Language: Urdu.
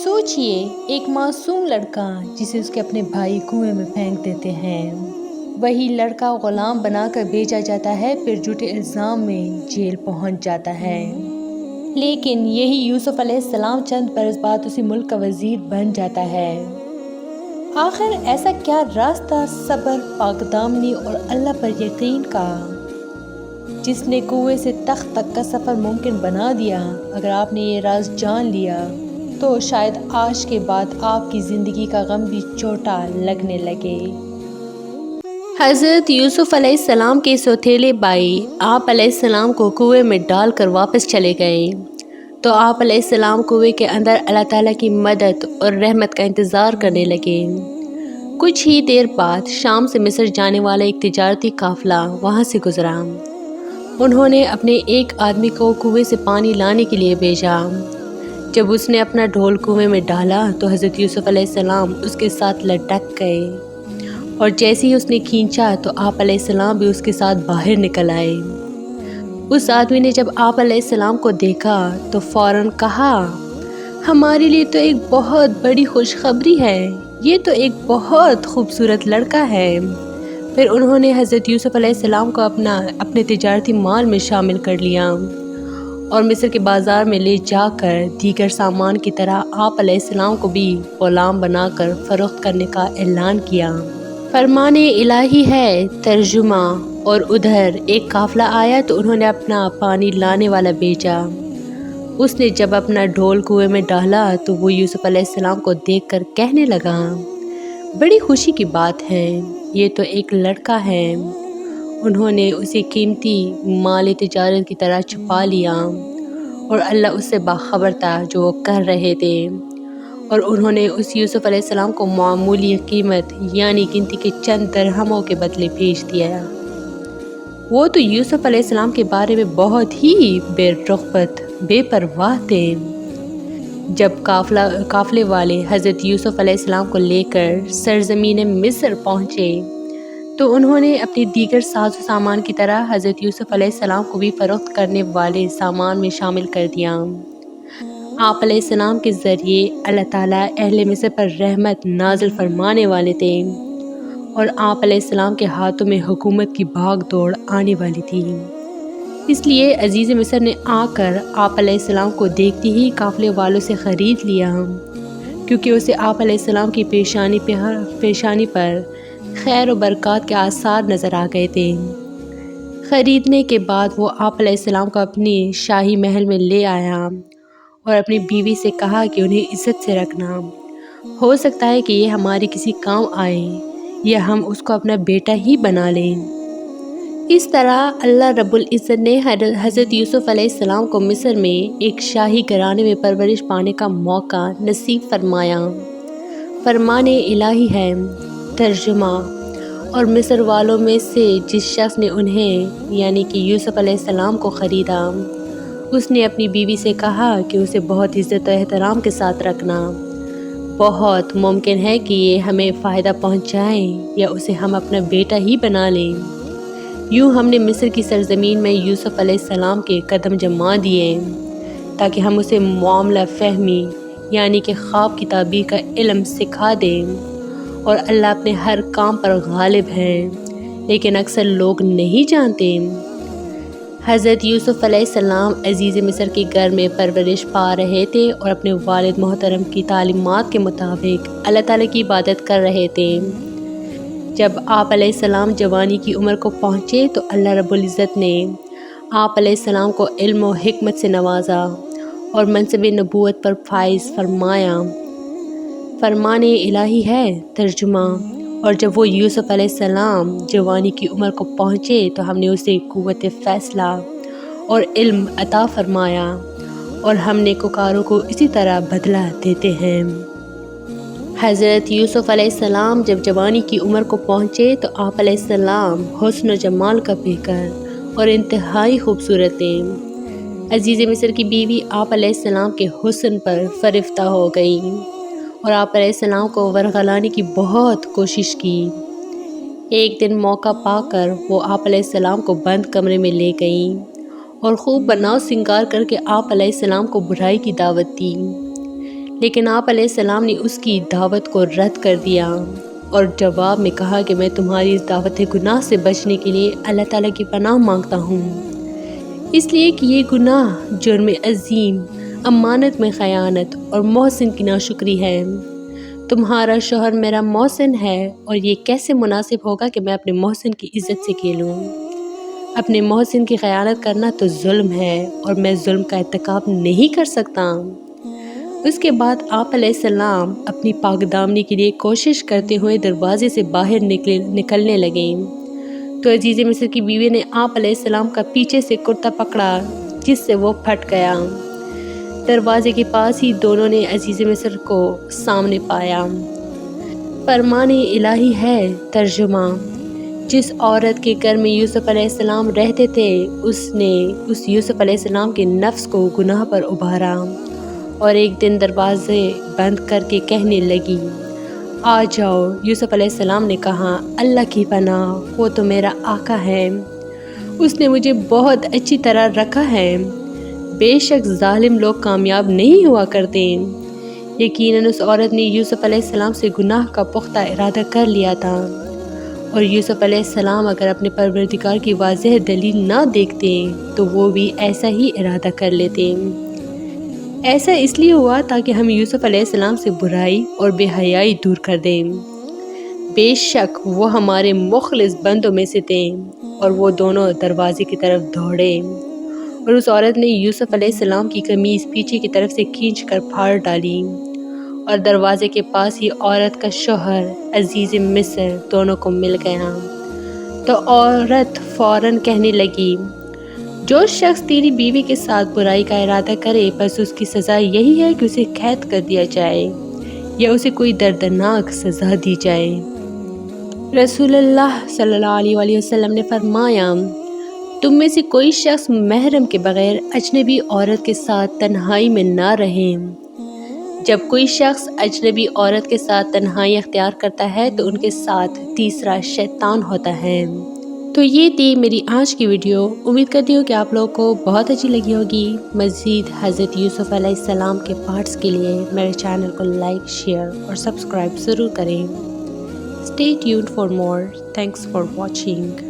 سوچئے ایک معصوم لڑکا جسے اس کے اپنے بھائی کنویں میں پھینک دیتے ہیں، وہی لڑکا غلام بنا کر بھیجا جاتا ہے، پھر جھوٹے الزام میں جیل پہنچ جاتا ہے۔ لیکن یہی یوسف علیہ السلام چند برس بعد اسی ملک کا وزیر بن جاتا ہے۔ آخر ایسا کیا راز تھا صبر، پاک دامنی اور اللہ پر یقین کا، جس نے کنویں سے تخت تک کا سفر ممکن بنا دیا؟ اگر آپ نے یہ راز جان لیا تو شاید آج کے بعد آپ کی زندگی کا غم بھی چھوٹا لگنے لگے۔ حضرت یوسف علیہ السلام کے سوتیلے بھائی آپ علیہ السلام کو کنویں میں ڈال کر واپس چلے گئے تو آپ علیہ السلام کنویں کے اندر اللہ تعالیٰ کی مدد اور رحمت کا انتظار کرنے لگے۔ کچھ ہی دیر بعد شام سے مصر جانے والا ایک تجارتی قافلہ وہاں سے گزرا۔ انہوں نے اپنے ایک آدمی کو کنویں سے پانی لانے کے لیے بھیجا۔ جب اس نے اپنا ڈھول کنویں میں ڈالا تو حضرت یوسف علیہ السلام اس کے ساتھ لٹک گئے، اور جیسے ہی اس نے کھینچا تو آپ علیہ السلام بھی اس کے ساتھ باہر نکل آئے۔ اس آدمی نے جب آپ علیہ السلام کو دیکھا تو فوراً کہا، ہمارے لیے تو ایک بہت بڑی خوشخبری ہے، یہ تو ایک بہت خوبصورت لڑکا ہے۔ پھر انہوں نے حضرت یوسف علیہ السلام کو اپنے تجارتی مال میں شامل کر لیا اور مصر کے بازار میں لے جا کر دیگر سامان کی طرح آپ علیہ السلام کو بھی غلام بنا کر فروخت کرنے کا اعلان کیا۔ فرمان الہی ہے ترجمہ۔ اور ادھر ایک قافلہ آیا تو انہوں نے اپنا پانی لانے والا بھیجا۔ اس نے جب اپنا ڈھول کنویں میں ڈالا تو وہ یوسف علیہ السلام کو دیکھ کر کہنے لگا، بڑی خوشی کی بات ہے، یہ تو ایک لڑکا ہے۔ انہوں نے اسے قیمتی مال تجارت کی طرح چھپا لیا، اور اللہ اس سے باخبر تھا جو وہ کر رہے تھے، اور انہوں نے اس یوسف علیہ السلام کو معمولی قیمت یعنی گنتی کے چند درہموں کے بدلے بھیج دیا۔ وہ تو یوسف علیہ السلام کے بارے میں بہت ہی بے رغبت، بے پرواہ تھے۔ جب قافلے والے حضرت یوسف علیہ السلام کو لے کر سرزمین مصر پہنچے تو انہوں نے اپنی دیگر ساز و سامان کی طرح حضرت یوسف علیہ السلام کو بھی فروخت کرنے والے سامان میں شامل کر دیا۔ آپ علیہ السلام کے ذریعے اللہ تعالیٰ اہل مصر پر رحمت نازل فرمانے والے تھے، اور آپ علیہ السلام کے ہاتھوں میں حکومت کی بھاگ دوڑ آنے والی تھی۔ اس لیے عزیز مصر نے آ کر آپ علیہ السلام کو دیکھتے ہی قافلے والوں سے خرید لیا، کیونکہ اسے آپ علیہ السلام کی پیشانی پر خیر و برکات کے آثار نظر آ گئے تھے۔ خریدنے کے بعد وہ آپ علیہ السلام کو اپنی شاہی محل میں لے آیا اور اپنی بیوی سے کہا کہ انہیں عزت سے رکھنا، ہو سکتا ہے کہ یہ ہمارے کسی کام آئے یا ہم اس کو اپنا بیٹا ہی بنا لیں۔ اس طرح اللہ رب العزت نے حضرت یوسف علیہ السلام کو مصر میں ایک شاہی گھرانے میں پرورش پانے کا موقع نصیب فرمایا۔ فرمان الہی ہے ترجمہ۔ اور مصر والوں میں سے جس شخص نے انہیں یعنی کہ یوسف علیہ السلام کو خریدا، اس نے اپنی بیوی سے کہا کہ اسے بہت عزت و احترام کے ساتھ رکھنا، بہت ممکن ہے کہ یہ ہمیں فائدہ پہنچائیں یا اسے ہم اپنا بیٹا ہی بنا لیں۔ یوں ہم نے مصر کی سرزمین میں یوسف علیہ السلام کے قدم جما دیے تاکہ ہم اسے معاملہ فہمی یعنی کہ خواب کی تعبیر کا علم سکھا دیں، اور اللہ اپنے ہر کام پر غالب ہے، لیکن اکثر لوگ نہیں جانتے۔ حضرت یوسف علیہ السلام عزیز مصر کے گھر میں پرورش پا رہے تھے اور اپنے والد محترم کی تعلیمات کے مطابق اللہ تعالیٰ کی عبادت کر رہے تھے۔ جب آپ علیہ السلام جوانی کی عمر کو پہنچے تو اللہ رب العزت نے آپ علیہ السلام کو علم و حکمت سے نوازا اور منصب نبوت پر فائز فرمایا۔ فرمان الہی ہے ترجمہ۔ اور جب وہ یوسف علیہ السلام جوانی کی عمر کو پہنچے تو ہم نے اسے قوت فیصلہ اور علم عطا فرمایا، اور ہم نیکوکاروں کو اسی طرح بدلہ دیتے ہیں۔ حضرت یوسف علیہ السلام جب جوانی کی عمر کو پہنچے تو آپ علیہ السلام حسن و جمال کا پیکر اور انتہائی خوبصورت تھے۔ عزیز مصر کی بیوی آپ علیہ السلام کے حسن پر فرفتہ ہو گئی اور آپ علیہ السلام کو ورغلانے کی بہت کوشش کی۔ ایک دن موقع پا کر وہ آپ علیہ السلام کو بند کمرے میں لے گئیں اور خوب بناؤ سنگار کر کے آپ علیہ السلام کو برائی کی دعوت دی، لیکن آپ علیہ السلام نے اس کی دعوت کو رد کر دیا اور جواب میں کہا کہ میں تمہاری اس دعوت گناہ سے بچنے کے لیے اللہ تعالیٰ کی پناہ مانگتا ہوں، اس لیے کہ یہ گناہ جرم عظیم، امانت میں خیانت اور محسن کی ناشکری ہے۔ تمہارا شوہر میرا محسن ہے اور یہ کیسے مناسب ہوگا کہ میں اپنے محسن کی عزت سے کھیلوں؟ اپنے محسن کی خیانت کرنا تو ظلم ہے اور میں ظلم کا ارتکاب نہیں کر سکتا۔ اس کے بعد آپ علیہ السلام اپنی پاک دامنی کے لیے کوشش کرتے ہوئے دروازے سے باہر نکلنے لگے تو عزیز مصر کی بیوی نے آپ علیہ السلام کا پیچھے سے کرتا پکڑا جس سے وہ پھٹ گیا۔ دروازے کے پاس ہی دونوں نے عزیز مصر کو سامنے پایا۔ فرمان الہی ہے ترجمہ: جس عورت کے گھر میں یوسف علیہ السلام رہتے تھے اس نے اس یوسف علیہ السلام کے نفس کو گناہ پر ابھارا اور ایک دن دروازے بند کر کے کہنے لگی، آ جاؤ۔ یوسف علیہ السلام نے کہا، اللہ کی پناہ، وہ تو میرا آقا ہے، اس نے مجھے بہت اچھی طرح رکھا ہے، بے شک ظالم لوگ کامیاب نہیں ہوا کرتے۔ یقیناً اس عورت نے یوسف علیہ السلام سے گناہ کا پختہ ارادہ کر لیا تھا، اور یوسف علیہ السلام اگر اپنے پروردگار کی واضح دلیل نہ دیکھتے تو وہ بھی ایسا ہی ارادہ کر لیتے۔ ایسا اس لیے ہوا تاکہ ہم یوسف علیہ السلام سے برائی اور بے حیائی دور کر دیں۔ بے شک وہ ہمارے مخلص بندوں میں سے تھے۔ اور وہ دونوں دروازے کی طرف دوڑے اور اس عورت نے یوسف علیہ السلام کی قمیض پیچھے کی طرف سے کھینچ کر پھاڑ ڈالی اور دروازے کے پاس ہی عورت کا شوہر عزیز مصر دونوں کو مل گیا۔ تو عورت فوراً کہنے لگی، جو شخص تیری بیوی کے ساتھ برائی کا ارادہ کرے بس اس کی سزا یہی ہے کہ اسے قید کر دیا جائے یا اسے کوئی دردناک سزا دی جائے۔ رسول اللہ صلی اللہ علیہ وسلم نے فرمایا، تم میں سے کوئی شخص محرم کے بغیر اجنبی عورت کے ساتھ تنہائی میں نہ رہے۔ جب کوئی شخص اجنبی عورت کے ساتھ تنہائی اختیار کرتا ہے تو ان کے ساتھ تیسرا شیطان ہوتا ہے۔ تو یہ تھی میری آج کی ویڈیو، امید کرتی ہوں کہ آپ لوگوں کو بہت اچھی لگی ہوگی۔ مزید حضرت یوسف علیہ السلام کے پارٹس کے لیے میرے چینل کو لائک، شیئر اور سبسکرائب ضرور کریں۔ Stay tuned for more. Thanks for watching.